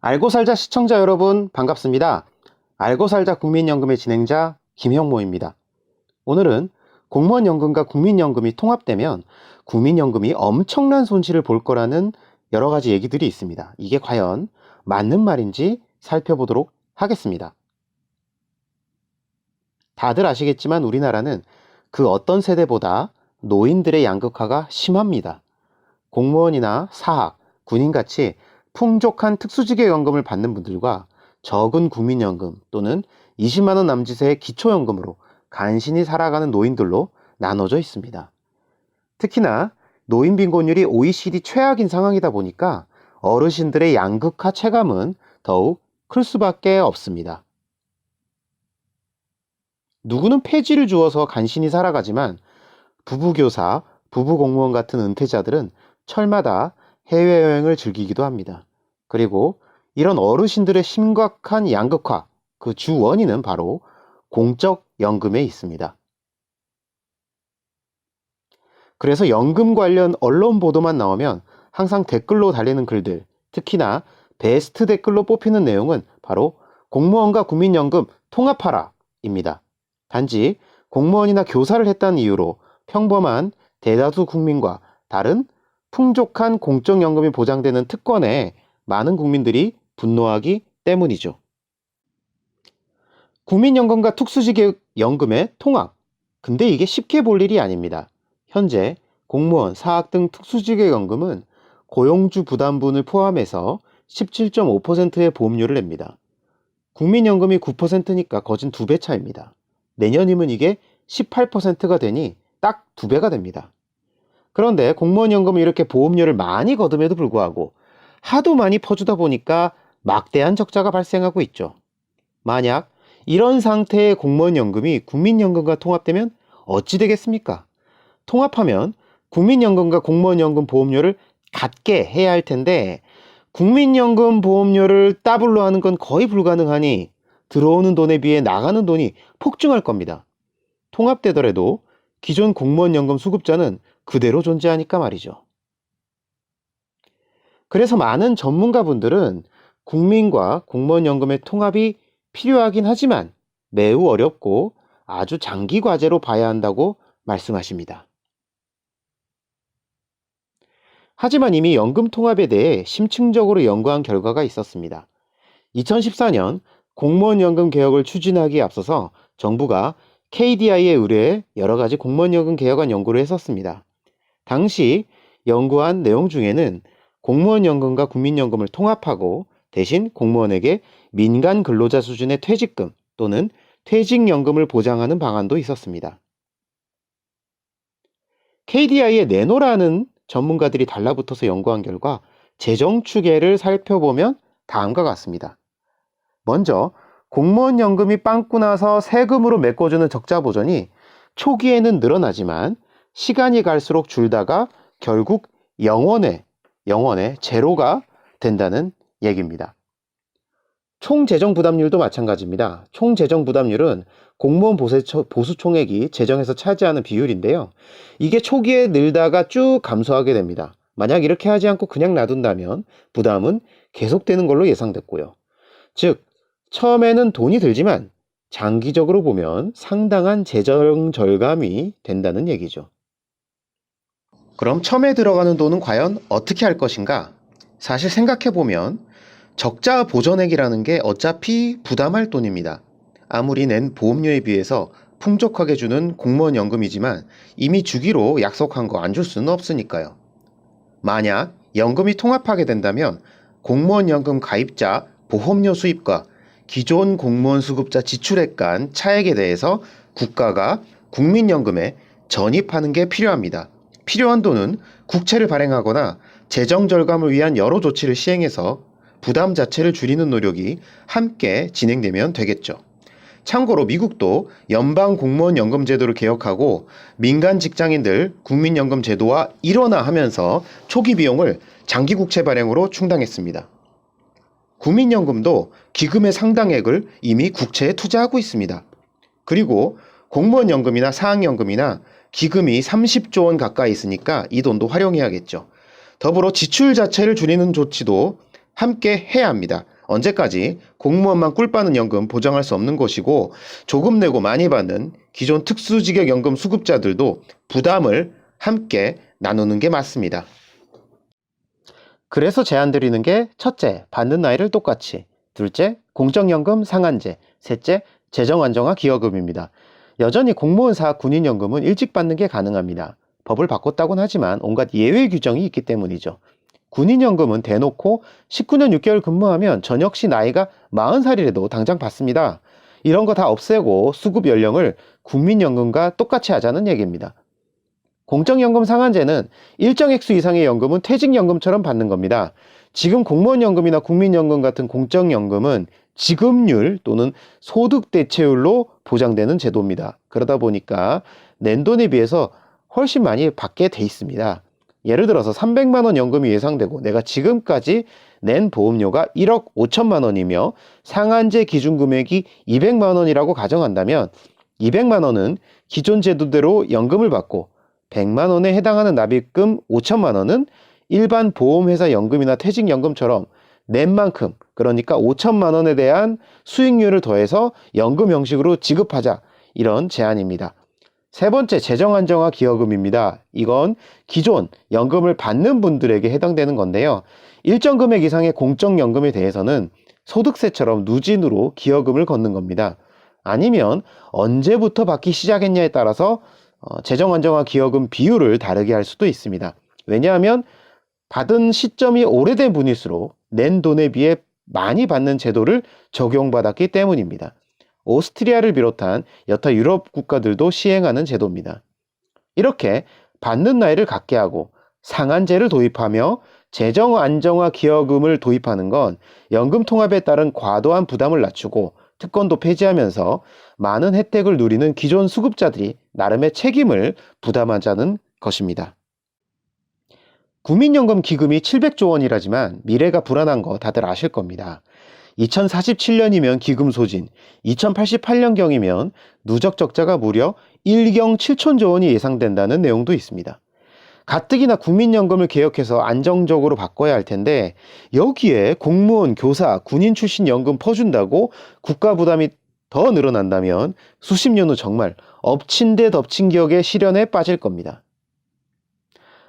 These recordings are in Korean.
알고살자 시청자 여러분 반갑습니다. 알고살자 국민연금의 진행자 김형모입니다. 오늘은 공무원연금과 국민연금이 통합되면 국민연금이 엄청난 손실을 볼 거라는 여러 가지 얘기들이 있습니다. 이게 과연 맞는 말인지 살펴보도록 하겠습니다. 다들 아시겠지만 우리나라는 그 어떤 세대보다 노인들의 양극화가 심합니다. 공무원이나 사학, 군인같이 풍족한 특수직예연금을 받는 분들과 적은 국민연금 또는 20만원 남짓의 기초연금으로 간신히 살아가는 노인들로 나눠져 있습니다. 특히나 노인 빈곤율이 OECD 최악인 상황이다 보니까 어르신들의 양극화 체감은 더욱 클 수밖에 없습니다. 누구는 폐지를 주어서 간신히 살아가지만 부부교사, 부부공무원 같은 은퇴자들은 철마다 해외여행을 즐기기도 합니다. 그리고 이런 어르신들의 심각한 양극화, 그 주 원인은 바로 공적연금에 있습니다. 그래서 연금 관련 언론 보도만 나오면 항상 댓글로 달리는 글들, 특히나 베스트 댓글로 뽑히는 내용은 바로 공무원과 국민연금 통합하라 입니다. 단지 공무원이나 교사를 했다는 이유로 평범한 대다수 국민과 다른 풍족한 공적연금이 보장되는 특권에 많은 국민들이 분노하기 때문이죠. 국민연금과 특수직예연금의 통합. 근데 이게 쉽게 볼 일이 아닙니다. 현재 공무원, 사학 등 특수직예연금은 고용주 부담분을 포함해서 17.5%의 보험료를 냅니다. 국민연금이 9%니까 거진 2배 차입니다. 내년이면 이게 18%가 되니 딱 2배가 됩니다. 그런데 공무원연금은 이렇게 보험료를 많이 거둠에도 불구하고 하도 많이 퍼주다 보니까 막대한 적자가 발생하고 있죠. 만약 이런 상태의 공무원연금이 국민연금과 통합되면 어찌 되겠습니까? 통합하면 국민연금과 공무원연금 보험료를 같게 해야 할 텐데 국민연금 보험료를 더블로 하는 건 거의 불가능하니 들어오는 돈에 비해 나가는 돈이 폭증할 겁니다. 통합되더라도 기존 공무원연금 수급자는 그대로 존재하니까 말이죠. 그래서 많은 전문가분들은 국민과 공무원연금의 통합이 필요하긴 하지만 매우 어렵고 아주 장기 과제로 봐야 한다고 말씀하십니다. 하지만 이미 연금 통합에 대해 심층적으로 연구한 결과가 있었습니다. 2014년 공무원연금 개혁을 추진하기에 앞서서 정부가 KDI에 의뢰해 여러 가지 공무원연금 개혁안 연구를 했었습니다. 당시 연구한 내용 중에는 공무원연금과 국민연금을 통합하고 대신 공무원에게 민간 근로자 수준의 퇴직금 또는 퇴직연금을 보장하는 방안도 있었습니다. KDI에 내놓으라는 전문가들이 달라붙어서 연구한 결과 재정 추계를 살펴보면 다음과 같습니다. 먼저 공무원연금이 빵꾸 나서 세금으로 메꿔주는 적자 보전이 초기에는 늘어나지만 시간이 갈수록 줄다가 결국 영원에 제로가 된다는 얘기입니다. 총 재정 부담률도 마찬가지입니다. 총 재정 부담률은 공무원 보수 총액이 재정에서 차지하는 비율인데요. 이게 초기에 늘다가 쭉 감소하게 됩니다. 만약 이렇게 하지 않고 그냥 놔둔다면 부담은 계속되는 걸로 예상됐고요. 즉, 처음에는 돈이 들지만 장기적으로 보면 상당한 재정 절감이 된다는 얘기죠. 그럼 처음에 들어가는 돈은 과연 어떻게 할 것인가? 사실 생각해보면 적자 보전액이라는 게 어차피 부담할 돈입니다. 아무리 낸 보험료에 비해서 풍족하게 주는 공무원연금이지만 이미 주기로 약속한 거 안 줄 수는 없으니까요. 만약 연금이 통합하게 된다면 공무원연금 가입자 보험료 수입과 기존 공무원 수급자 지출액 간 차액에 대해서 국가가 국민연금에 전입하는 게 필요합니다. 필요한 돈은 국채를 발행하거나 재정 절감을 위한 여러 조치를 시행해서 부담 자체를 줄이는 노력이 함께 진행되면 되겠죠. 참고로 미국도 연방 공무원 연금 제도를 개혁하고 민간 직장인들 국민연금 제도와 일원화하면서 초기 비용을 장기 국채 발행으로 충당했습니다. 국민연금도 기금의 상당액을 이미 국채에 투자하고 있습니다. 그리고 공무원연금이나 사학연금이나 기금이 30조 원 가까이 있으니까 이 돈도 활용해야겠죠. 더불어 지출 자체를 줄이는 조치도 함께 해야 합니다. 언제까지? 공무원만 꿀 빠는 연금 보장할 수 없는 것이고 조금 내고 많이 받는 기존 특수직역연금 수급자들도 부담을 함께 나누는 게 맞습니다. 그래서 제안드리는 게 첫째, 받는 나이를 똑같이, 둘째, 공적연금 상한제, 셋째, 재정안정화 기여금입니다. 여전히 공무원사 군인연금은 일찍 받는 게 가능합니다. 법을 바꿨다곤 하지만 온갖 예외 규정이 있기 때문이죠. 군인연금은 대놓고 19년 6개월 근무하면 전 역시 나이가 40살이라도 당장 받습니다. 이런 거 다 없애고 수급 연령을 국민연금과 똑같이 하자는 얘기입니다. 공적연금 상한제는 일정 액수 이상의 연금은 퇴직연금처럼 받는 겁니다. 지금 공무원연금이나 국민연금 같은 공적연금은 지급률 또는 소득대체율로 보장되는 제도입니다. 그러다 보니까 낸 돈에 비해서 훨씬 많이 받게 돼 있습니다. 예를 들어서 300만 원 연금이 예상되고 내가 지금까지 낸 보험료가 1억 5천만 원이며 상한제 기준금액이 200만 원이라고 가정한다면 200만 원은 기존 제도대로 연금을 받고 100만 원에 해당하는 납입금 5천만 원은 일반 보험회사 연금이나 퇴직연금처럼 낸 만큼, 그러니까 5천만 원에 대한 수익률을 더해서 연금 형식으로 지급하자, 이런 제안입니다. 세 번째, 재정안정화 기여금입니다. 이건 기존 연금을 받는 분들에게 해당되는 건데요. 일정 금액 이상의 공적연금에 대해서는 소득세처럼 누진으로 기여금을 걷는 겁니다. 아니면 언제부터 받기 시작했냐에 따라서 재정안정화 기여금 비율을 다르게 할 수도 있습니다. 왜냐하면 받은 시점이 오래된 분일수록 낸 돈에 비해 많이 받는 제도를 적용받았기 때문입니다. 오스트리아를 비롯한 여타 유럽 국가들도 시행하는 제도입니다. 이렇게 받는 나이를 갖게 하고 상한제를 도입하며 재정 안정화 기여금을 도입하는 건 연금 통합에 따른 과도한 부담을 낮추고 특권도 폐지하면서 많은 혜택을 누리는 기존 수급자들이 나름의 책임을 부담하자는 것입니다. 국민연금 기금이 700조 원이라지만 미래가 불안한 거 다들 아실 겁니다. 2047년이면 기금 소진, 2088년경이면 누적 적자가 무려 1경 7천조 원이 예상된다는 내용도 있습니다. 가뜩이나 국민연금을 개혁해서 안정적으로 바꿔야 할 텐데 여기에 공무원, 교사, 군인 출신 연금 퍼준다고 국가 부담이 더 늘어난다면 수십 년 후 정말 엎친 데 덮친 격의 시련에 빠질 겁니다.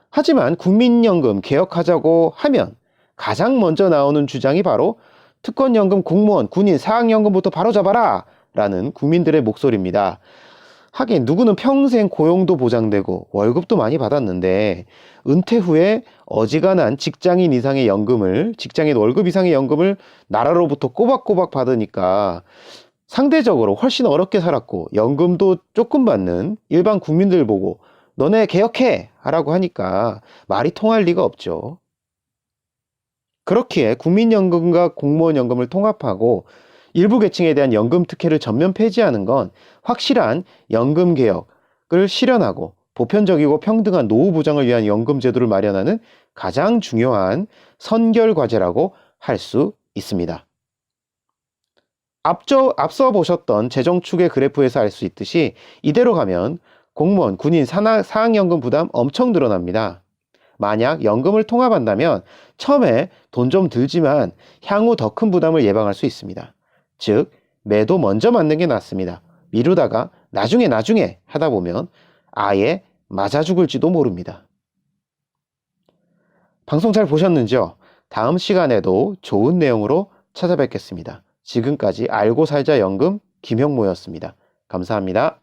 하지만 국민연금 개혁하자고 하면 가장 먼저 나오는 주장이 바로 특권연금, 공무원, 군인, 사학연금부터 바로잡아라! 라는 국민들의 목소리입니다. 하긴 누구는 평생 고용도 보장되고 월급도 많이 받았는데 은퇴 후에 어지간한 직장인 이상의 연금을, 직장인 월급 이상의 연금을 나라로부터 꼬박꼬박 받으니까 상대적으로 훨씬 어렵게 살았고 연금도 조금 받는 일반 국민들 보고 너네 개혁해! 하라고 하니까 말이 통할 리가 없죠. 그렇기에 국민연금과 공무원연금을 통합하고 일부 계층에 대한 연금 특혜를 전면 폐지하는 건 확실한 연금 개혁을 실현하고 보편적이고 평등한 노후 보장을 위한 연금 제도를 마련하는 가장 중요한 선결 과제라고 할 수 있습니다. 앞서 보셨던 재정축의 그래프에서 알 수 있듯이 이대로 가면 공무원, 군인, 사학연금 부담 엄청 늘어납니다. 만약 연금을 통합한다면 처음에 돈 좀 들지만 향후 더 큰 부담을 예방할 수 있습니다. 즉, 매도 먼저 맞는 게 낫습니다. 미루다가 나중에 하다 보면 아예 맞아 죽을지도 모릅니다. 방송 잘 보셨는지요? 다음 시간에도 좋은 내용으로 찾아뵙겠습니다. 지금까지 알고 살자 연금 김형모였습니다. 감사합니다.